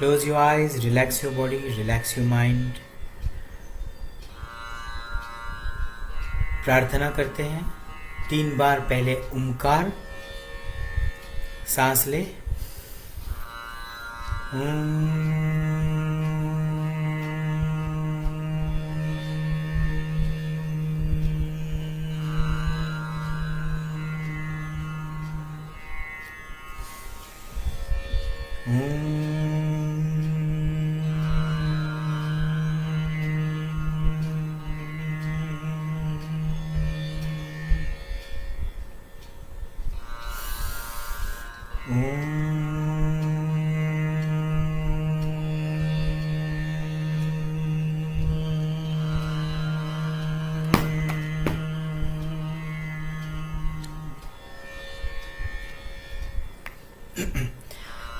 Close your eyes, relax your body, relax your mind. प्रार्थना करते हैं 3 बार. पहले ओमकार, सांस ले.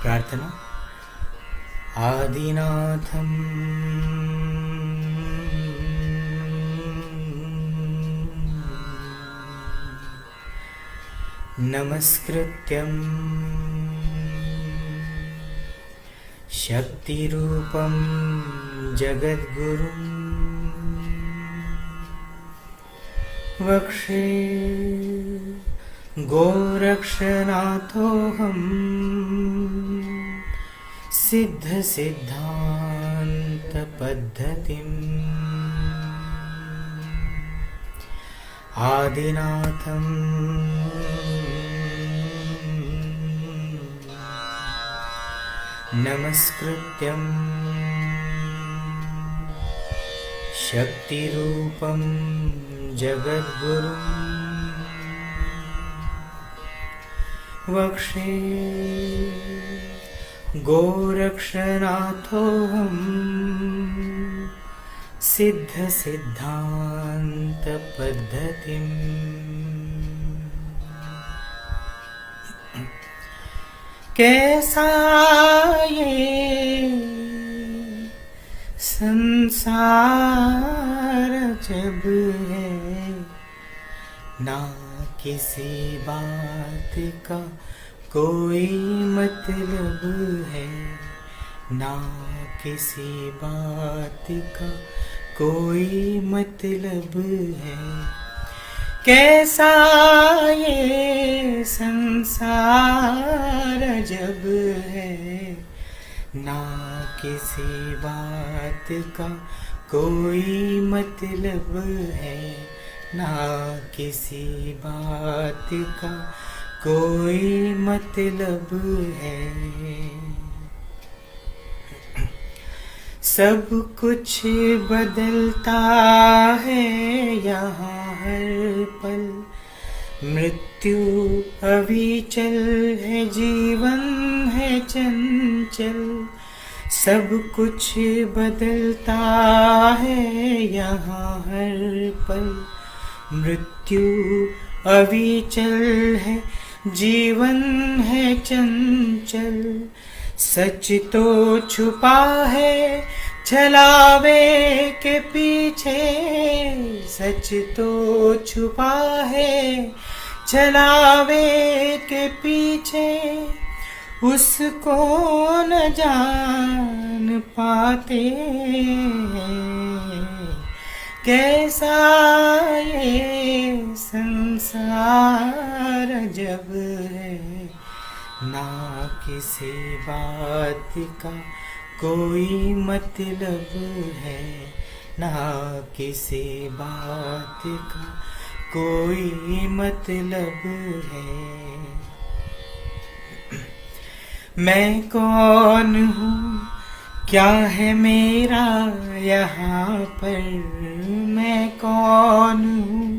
प्रार्थना. आदिनाथं नमस्कृत्यं शक्तिरूपं जगद्गुरुं वक्षे गोरक्षनाथोऽहम् सिद्धसिद्धान्तपद्धतिम् आदिनाथं नमस्कृत्यं शक्तिरूपं जगद्गुरुं वक्षे गोरक्षनाथोऽहम् सिद्धसिद्धान्तपद्धतिम्. कैसा ये संसार जब है ना किसी बात का कोई मतलब है, ना किसी बात का कोई मतलब है. कैसा ये संसार जब है ना किसी बात का कोई मतलब है, ना किसी बात का कोई मतलब है. सब कुछ बदलता है यहाँ हर पल, मृत्यु अविचल है, जीवन है चंचल. सब कुछ बदलता है यहाँ हर पल, मृत्यु अविचल है, जीवन है चंचल. सच तो छुपा है छलावे के पीछे, सच तो छुपा है छलावे के पीछे, उसको न जान पाते हैं. कैसा ये संसार जब है ना किसी बात का कोई मतलब है, ना किसी बात का कोई मतलब है. मैं कौन हूँ, क्या है मेरा यहाँ पर, मैं कौन हूँ,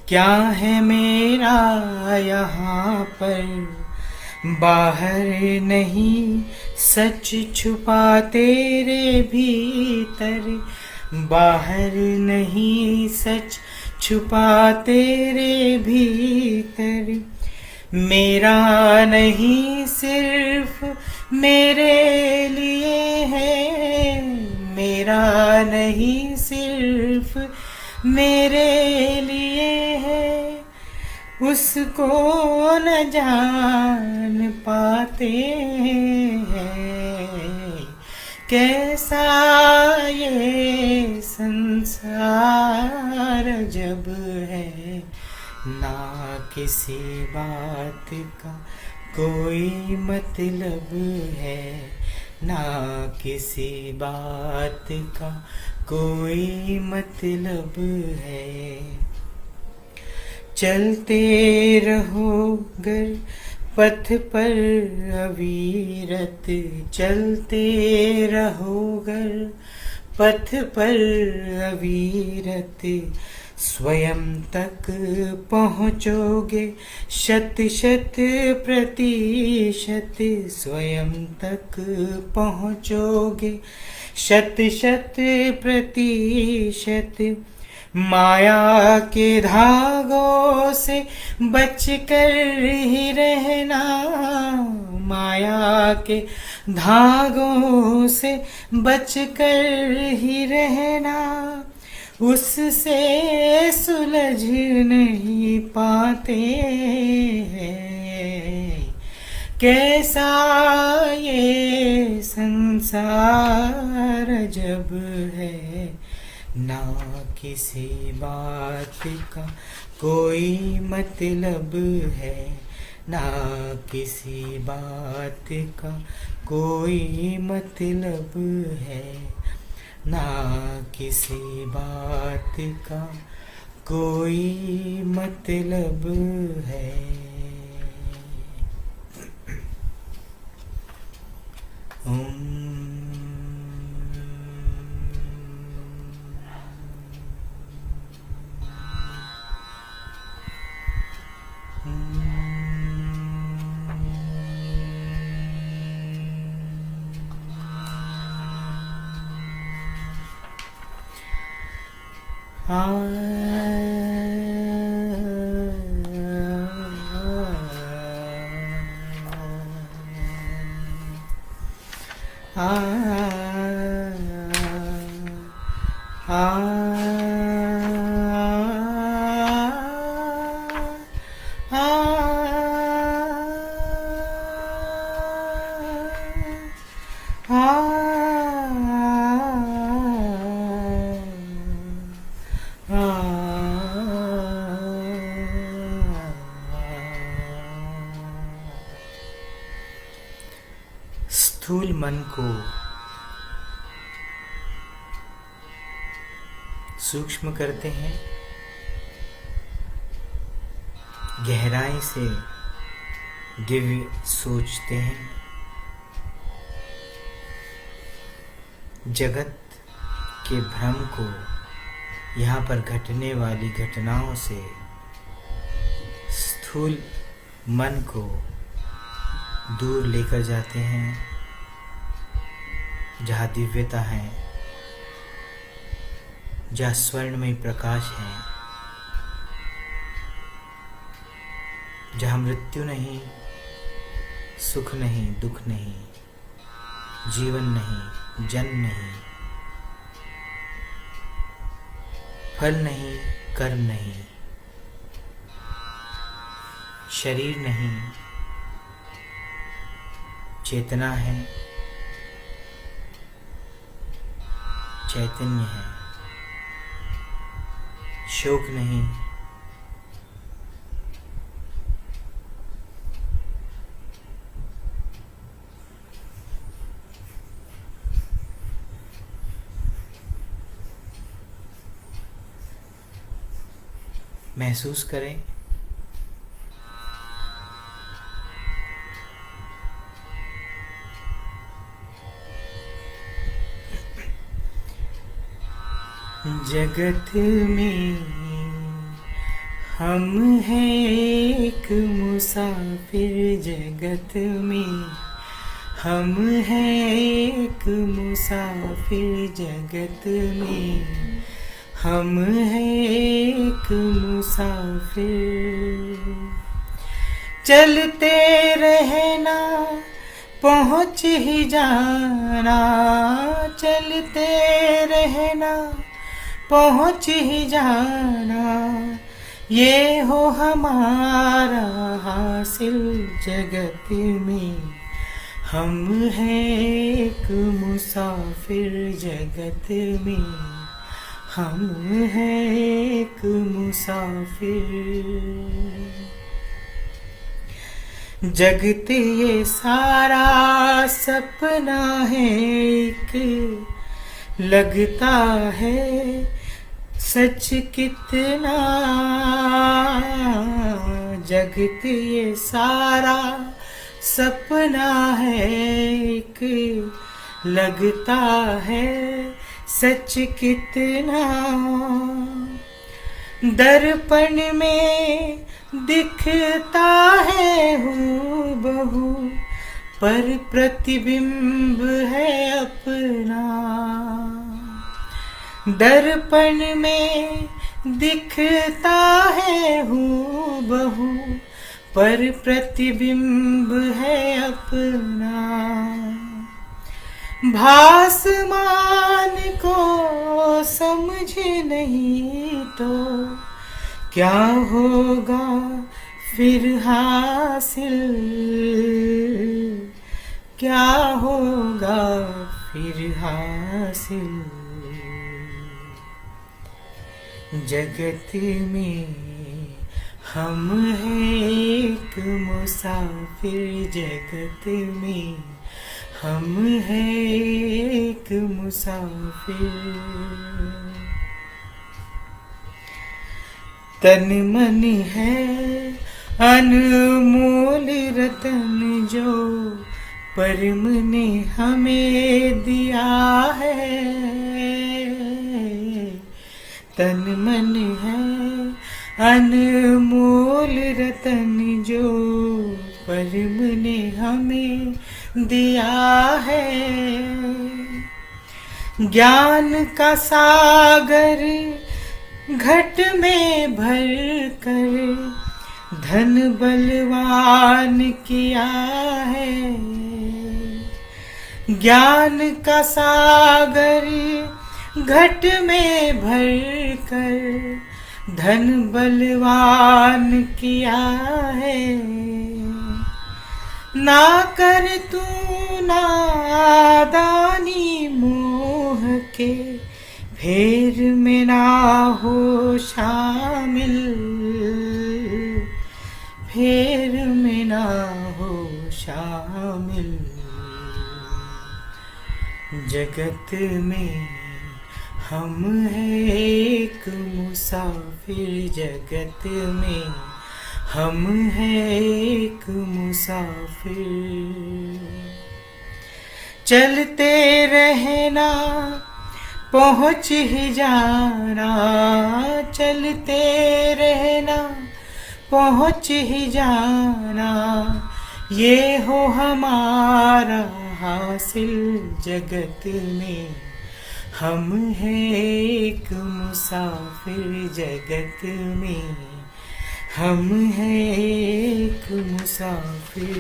क्या है मेरा यहाँ पर. बाहर नहीं सच छुपा तेरे भीतर, बाहर नहीं सच छुपा तेरे भीतर. मेरा नहीं सिर्फ मेरे लिए है, मेरा नहीं सिर्फ मेरे लिए है, उसको न जान पाते हैं. कैसा ये संसार जब है, ना किसी बात का कोई मतलब है, ना किसी बात का कोई मतलब है। चलते रहो गर पथ पर अविरत, चलते रहो गर पथ पर अविरत, स्वयं तक पहुँचोगे शत शत प्रतिशत, स्वयं तक पहुँचोगे शत शत प्रतिशत। माया के धागों से बचकर ही रहना, माया के धागों से बचकर ही रहना, उससे सुलझ नहीं पाते हैं। कैसा ये संसार जब है, ना किसी बात का कोई मतलब है, ना किसी बात का कोई मतलब है, ना किसी बात का कोई मतलब है। स्थूल मन को सूक्ष्म करते हैं, गहराई से दिव्य सोचते हैं, जगत के भ्रम को यहाँ पर घटने वाली घटनाओं से स्थूल मन को दूर लेकर जाते हैं, जहाँ दिव्यता है, जहाँ स्वर्णमय प्रकाश है, जहाँ मृत्यु नहीं, सुख नहीं, दुख नहीं, जीवन नहीं, जन्म नहीं, फल नहीं, कर्म नहीं, शरीर नहीं, चेतना है, चैतन्य है, शोक नहीं, महसूस करें जगत में हम हैं एक मुसाफिर, जगत में हम हैं एक मुसाफिर, जगत में हम हैं एक मुसाफिर। चलते रहना पहुँच ही जाना, चलते रहना पहुँच ही जाना, ये हो हमारा हासिल जगत में हम हैं एक मुसाफिर जगत में, हम हैं एक मुसाफिर। जगत ये सारा सपना है एक, लगता है सच कितना। जगत ये सारा सपना है एक, लगता है सच कितना। दर्पण में दिखता है हूबहू, पर प्रतिबिंब है अपना। दर्पण में दिखता है हूबहू, पर प्रतिबिंब है अपना। भासमान को समझ नहीं तो क्या होगा फिर हासिल, क्या होगा फिर हासिल। जगत में हम हैं एक मुसाफिर, जगत में हम हैं एक मुसाफिर। तन मन है अनमोल रतन जो परम ने हमें दिया है। तन मन है अनमोल रतन जो परम ने हमें दिया है। ज्ञान का सागर घट में भर कर धन बलवान किया है। ज्ञान का सागर घट में भर कर धन बलवान किया है। ना कर तू नादानी मोह के फेर में ना हो शामिल, फेर में ना हो शामिल। जगत में हम हैं एक मुसाफिर, जगत में हम हैं एक मुसाफिर। चलते रहना पहुँच ही जाना, चलते रहना पहुँच ही जाना। ये हो हमारा हासिल, जगत में हम हैं एक मुसाफिर, जगत में हम हैं एक मुसाफिर।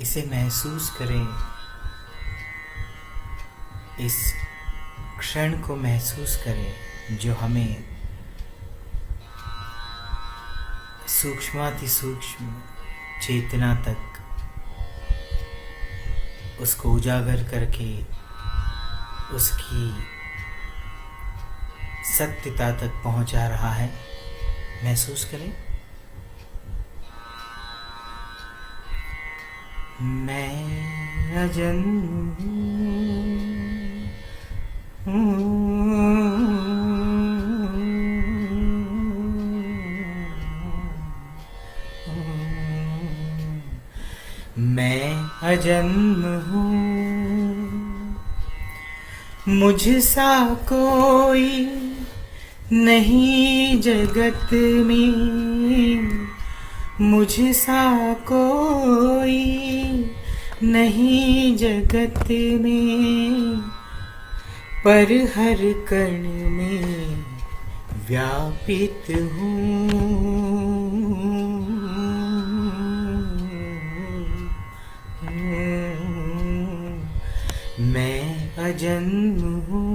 इसे महसूस करें, इस क्षण को महसूस करें जो हमें सूक्ष्माति सूक्ष्म चेतना तक उसको उजागर करके उसकी सत्यता तक पहुंचा रहा है। महसूस करें। मैं अजन्म हूँ, मैं अजन्म हूँ, मुझसा कोई नहीं जगत में, मुझसा कोई नहीं जगत में। पर हर कण में व्यापित हूँ, मैं अजन्म हूँ।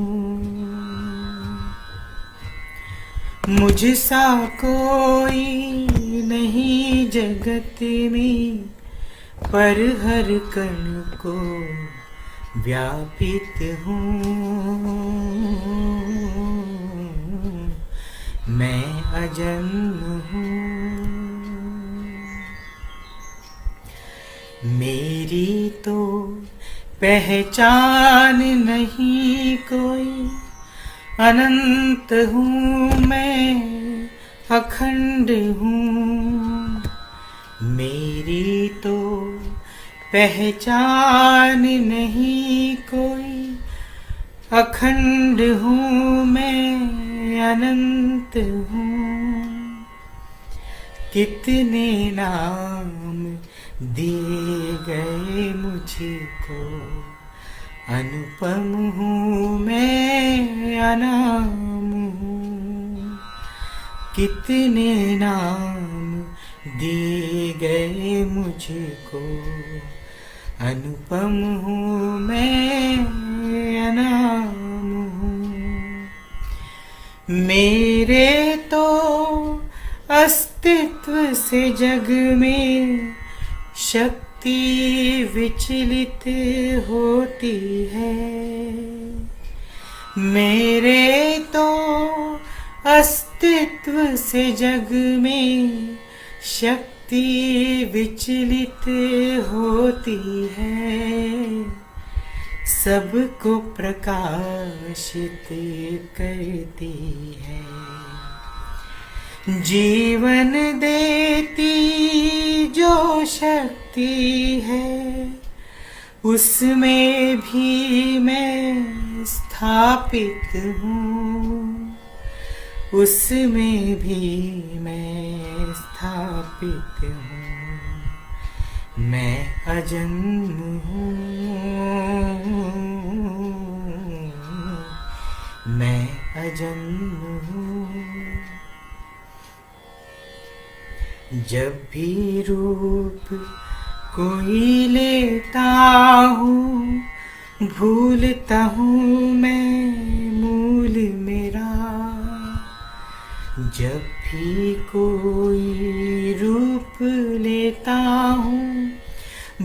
मुझसा कोई नहीं जगत में, पर हर कण को व्यापित हूँ। मैं अजन्म हूँ। मेरी तो पहचान नहीं कोई, अनंत हूँ मैं, अखंड हूँ। मेरी तो पहचान नहीं कोई, अखंड हूँ मैं, अनंत हूँ। कितने नाम दिए गए मुझको, अनुपम हूँ मैं, अनाम हूँ। कितने नाम दिए गए मुझको, अनुपम हूँ मैं, अनाम हूँ। मेरे तो अस्तित्व से जग में शक्ति विचलित होती है। मेरे तो अस्तित्व से जग में शक्ति विचलित होती है। सबको प्रकाशित करती है। जीवन देती जो शक्ति है, उसमें भी मैं स्थापित हूँ। उसमें भी मैं स्थापित हूँ। मैं अजन्म हूँ। मैं अजन्म हूँ। जब भी रूप कोई लेता हूँ, भूलता हूँ मैं मूल मेरा। जब भी कोई रूप लेता हूँ,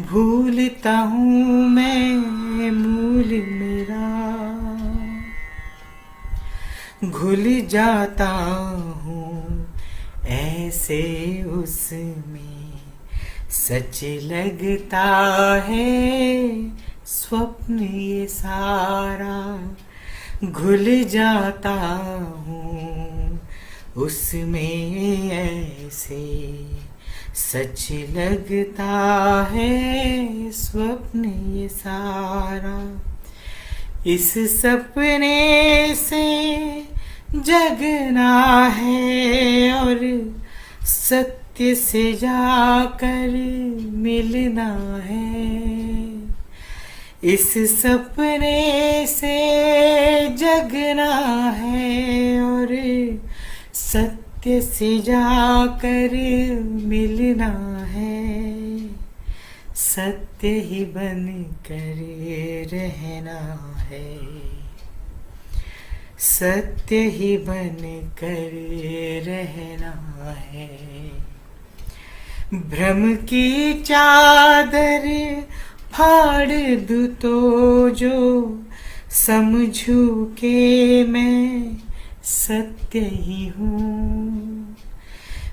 भूलता हूँ मैं मूल मेरा। घुल जाता हूँ ऐसे उसमें, सच लगता है स्वप्न ये सारा। घुल जाता हूँ उसमें ऐसे, सच लगता है स्वप्न ये सारा। इस सपने से जगना है और सत्य से जाकर मिलना है। इस सपने से जगना है और सत्य से जाकर मिलना है। सत्य ही बन कर रहना है। सत्य ही बन कर रहना है। भ्रम की चादर फाड़ दूँ तो जो समझूं के मैं सत्य ही हूँ।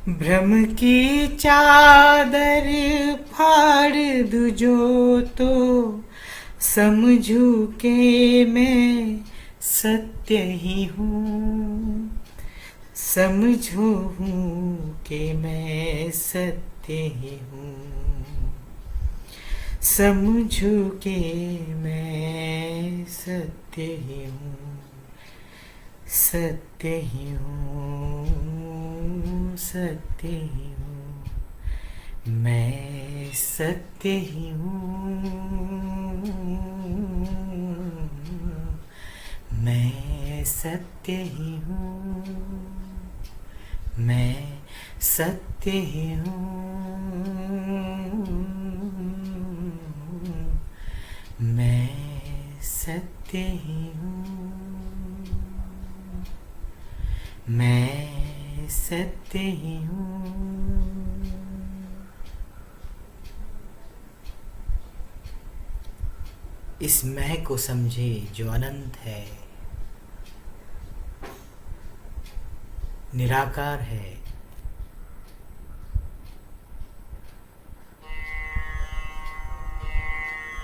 भ्रम की चादर फाड़ दूँ जो तो समझूं के मैं सत्य ही हूँ। समझो हूँ कि मैं सत्य ही हूँ। समझो कि मैं सत्य ही हूँ। सत्य ही हूँ। सत्य ही हूँ। मैं सत्य ही हूँ। मैं सत्य ही हूँ। मैं सत्य ही हूँ। मैं सत्य ही हूँ। मैं इस मैं को समझे जो अनंत है, निराकार है,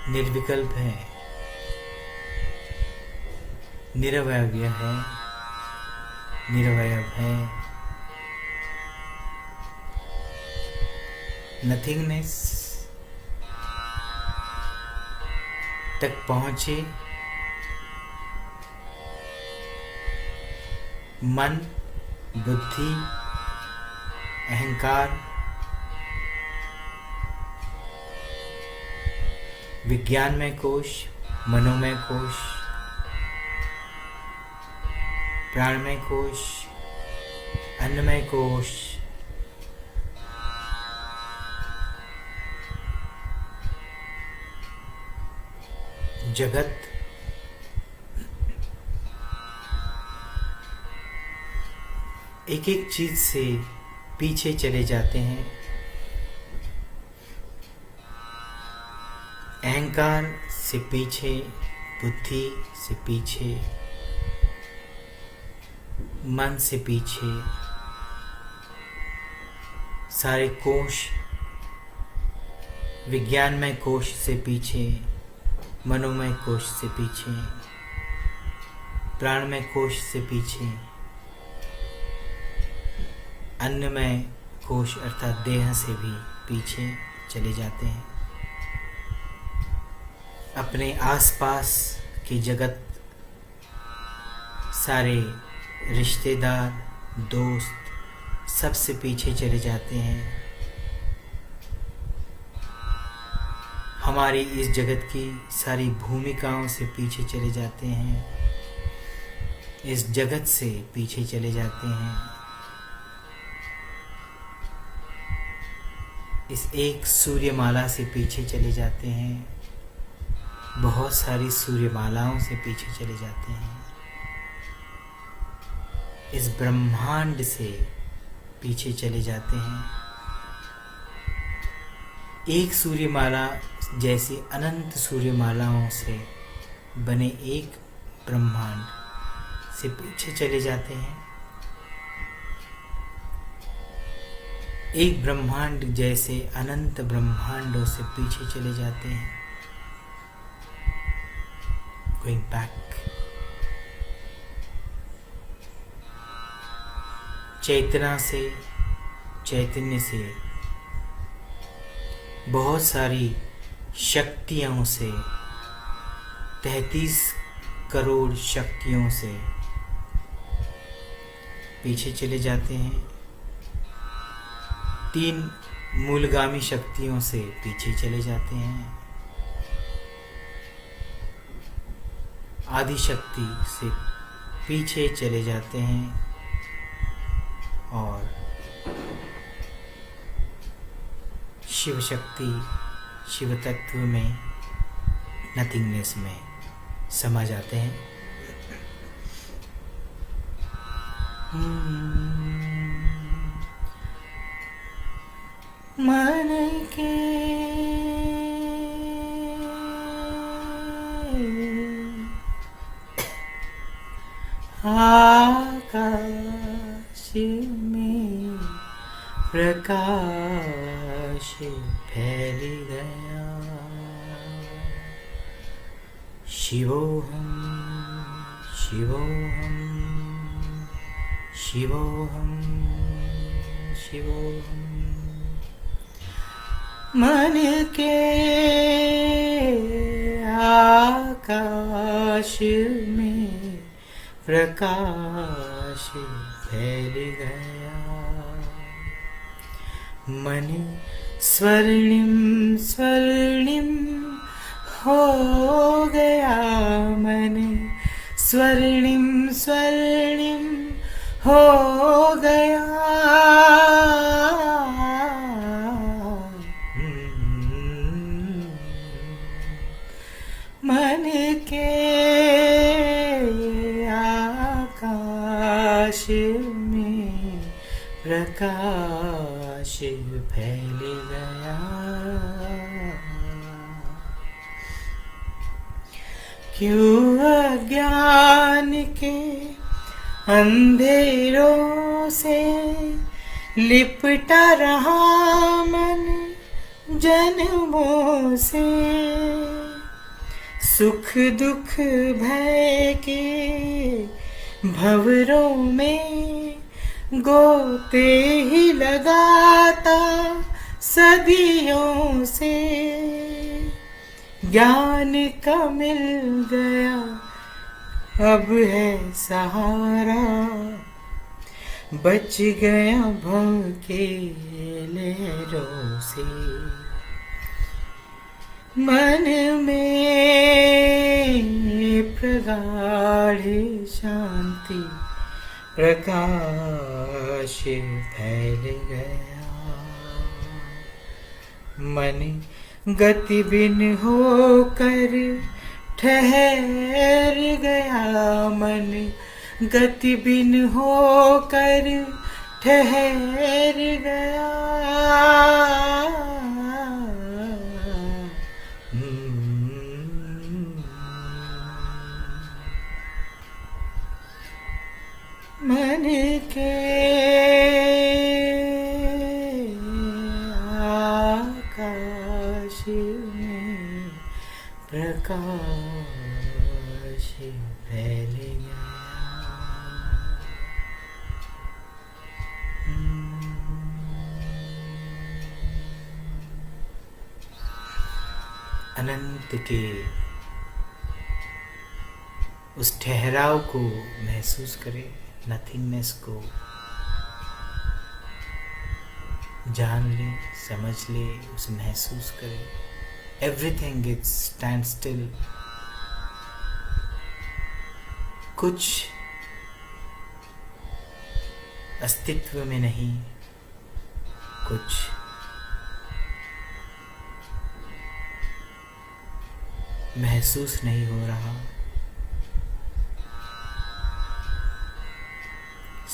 निर्विकल्प है, निरवयव है, निरवयव है, नथिंगनेस तक पहुंचे मन, बुद्धि, अहंकार, विज्ञानमय कोश, मनोमय कोश, प्राणमय कोश, अन्नमय कोश, जगत, एक एक चीज से पीछे चले जाते हैं। अहंकार से पीछे, बुद्धि से पीछे, मन से पीछे, सारे कोश, विज्ञानमय कोश से पीछे, मनोमय कोश से पीछे, प्राणमय कोश से पीछे, अन्नमय कोश अर्थात देह से भी पीछे चले जाते हैं। अपने आसपास की जगत, सारे रिश्तेदार, दोस्त सबसे पीछे चले जाते हैं। हमारी इस जगत की सारी भूमिकाओं से पीछे चले जाते हैं, इस जगत से पीछे चले जाते हैं, इस एक सूर्यमाला से पीछे चले जाते हैं, बहुत सारी सूर्यमालाओं से पीछे चले जाते हैं, इस ब्रह्मांड से पीछे चले जाते हैं। एक सूर्यमाला जैसी अनंत सूर्यमालाओं से बने एक ब्रह्मांड से पीछे चले जाते हैं। एक ब्रह्मांड जैसे अनंत ब्रह्मांडों से पीछे चले जाते हैं। Going back. चेतना से, चैतन्य से, बहुत सारी शक्तियों से, 33 करोड़ शक्तियों से पीछे चले जाते हैं। 3 मूलगामी शक्तियों से पीछे चले जाते हैं। आदि शक्ति से पीछे चले जाते हैं और शिव शक्ति, शिव तत्व में, नथिंगनेस में समा जाते हैं। मन के आकाश में प्रकाश फैल गया। शिवोहम शिवोहम शिवोहम शिवोहम। मन के आकाश में प्रकाश फैल गया। मन स्वर्णिम स्वर्णिम हो गया। मन स्वर्णिम स्वर्णिम हो गया। मन के आकाश में प्रकाश फैल गया। क्यों अज्ञान के अंधेरों से लिपटा रहा मन जन्मों से, सुख दुख भय के भंवरों में गोते ही लगाता सदियों से। ज्ञान का मिल गया अब है सहारा, बच गया भव के लहरों से। मन में प्रगाढ़ शांति प्रकाश फैल गया, मन गति बिन होकर ठहर गया, मन गति बिन होकर ठहर गया। मन के आकाश में प्रकाश फैल गया। अनंत के उस ठहराव को महसूस करें, नथिंगनेस को जान ले, समझ ले, उसे महसूस करें। Everything is stand still. कुछ अस्तित्व में नहीं, कुछ महसूस नहीं हो रहा,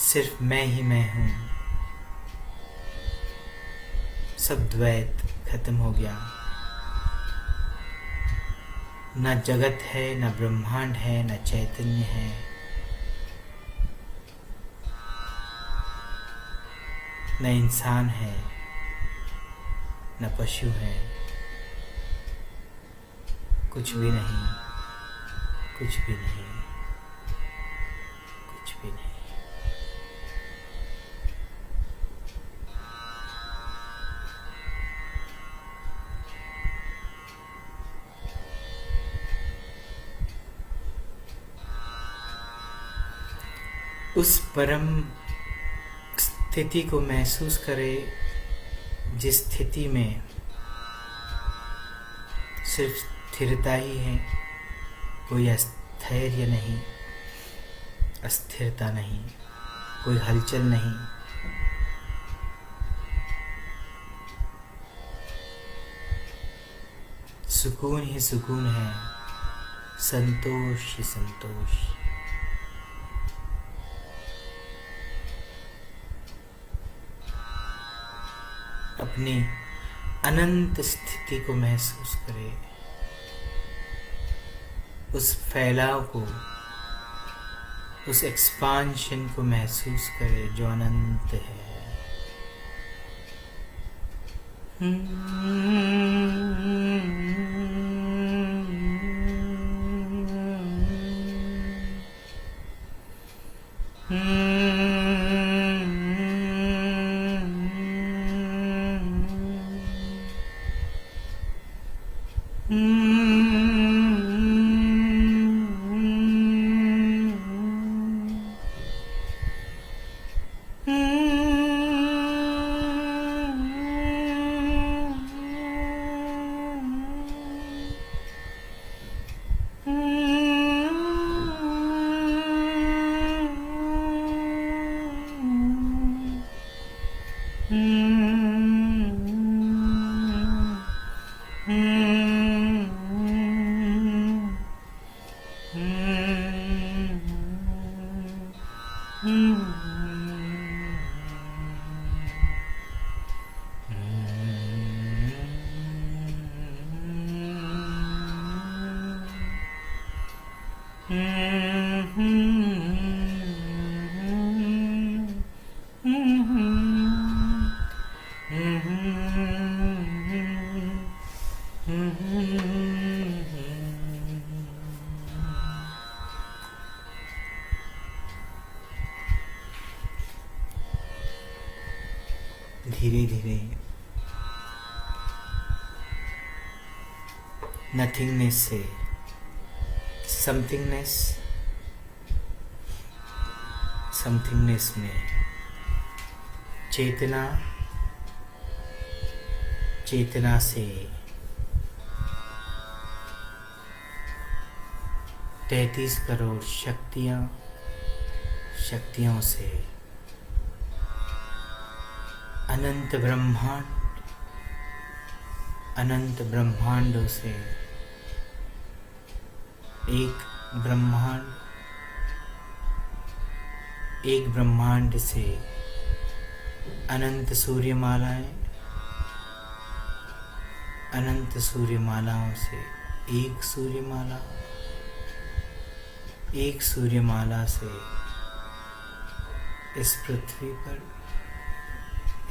सिर्फ मैं ही मैं हूँ। सब द्वैत खत्म हो गया, न जगत है, न ब्रह्मांड है, न चैतन्य है। न इंसान है, न पशु है, कुछ भी नहीं, कुछ भी नहीं, कुछ भी नहीं। उस परम स्थिति को महसूस करें जिस स्थिति में सिर्फ स्थिरता ही है, कोई अस्थैर्य नहीं, अस्थिरता नहीं, कोई हलचल नहीं। सुकून ही सुकून है, संतोष ही संतोष। अपनी अनंत स्थिति को महसूस करें, उस फैलाव को, उस एक्सपांशन को महसूस करें जो अनंत है। धीरे धीरे नथिंगनेस से समथिंगनेस में चेतना से 33 करोड़ शक्तियों से अनंत ब्रह्मांडों से एक ब्रह्मांड से अनंत सूर्यमालाओं से एक सूर्यमाला से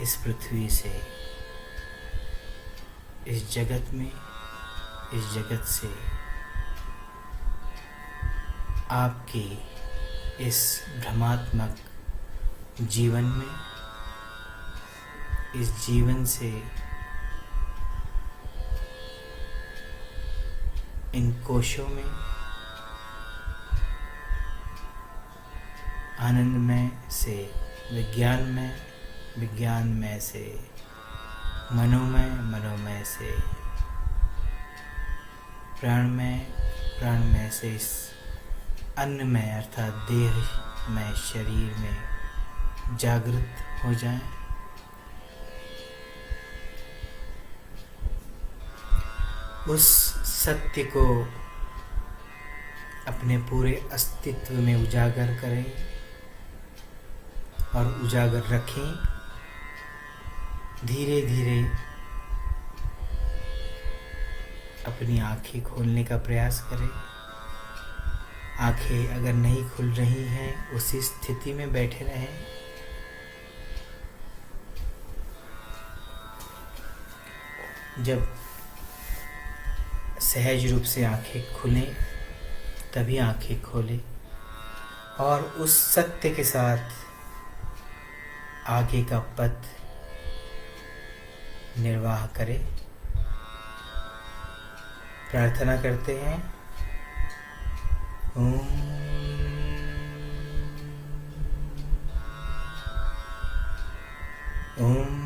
इस पृथ्वी से इस जगत से आपके इस भ्रमात्मक जीवन में, इस जीवन से इन कोशों में आनंदमय से विज्ञानमय से मनोमय से प्राणमय से इस अन्नमय अर्थात देहमय शरीर में जागृत हो जाएं। उस सत्य को अपने पूरे अस्तित्व में उजागर करें और उजागर रखें। धीरे धीरे अपनी आंखें खोलने का प्रयास करें। आंखें अगर नहीं खुल रही हैं, उसी स्थिति में बैठे रहें। जब सहज रूप से आंखें खुलें, तभी आंखें खोलें और उस सत्य के साथ आगे का पथ निर्वाह करें। प्रार्थना करते हैं। ओम ओम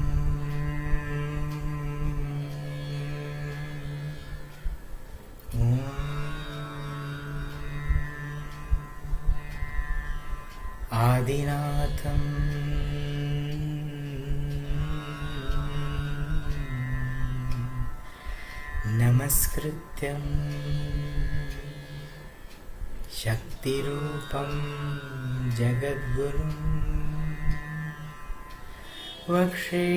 आदिनाथं नमस्कृत्यं शक्तिरूपं जगद्गुरुं वक्षे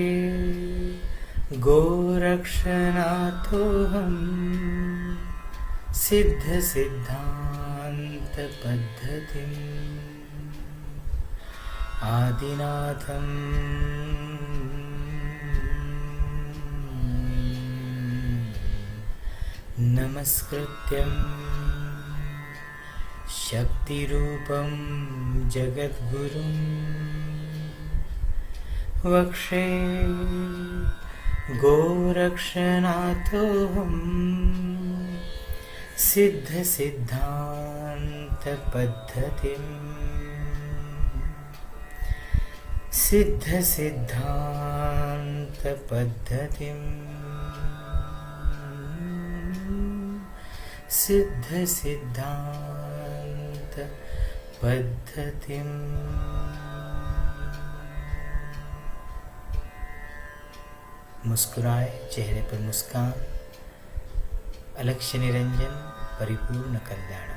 गोरक्षनाथोऽहं सिद्धसिद्धान्तपद्धतिम् आदिनाथं नमस्कृत्यं शक्तिरूपं जगद्गुरुं वक्षे गोरक्षनाथोऽहं सिद्धसिद्धान्तपद्धतिम् सिद्धसिद्धान्तपद्धतिम् मुस्कुराए, चेहरे पर मुस्कान। अलक्ष्य निरंजन, परिपूर्ण कल्याण।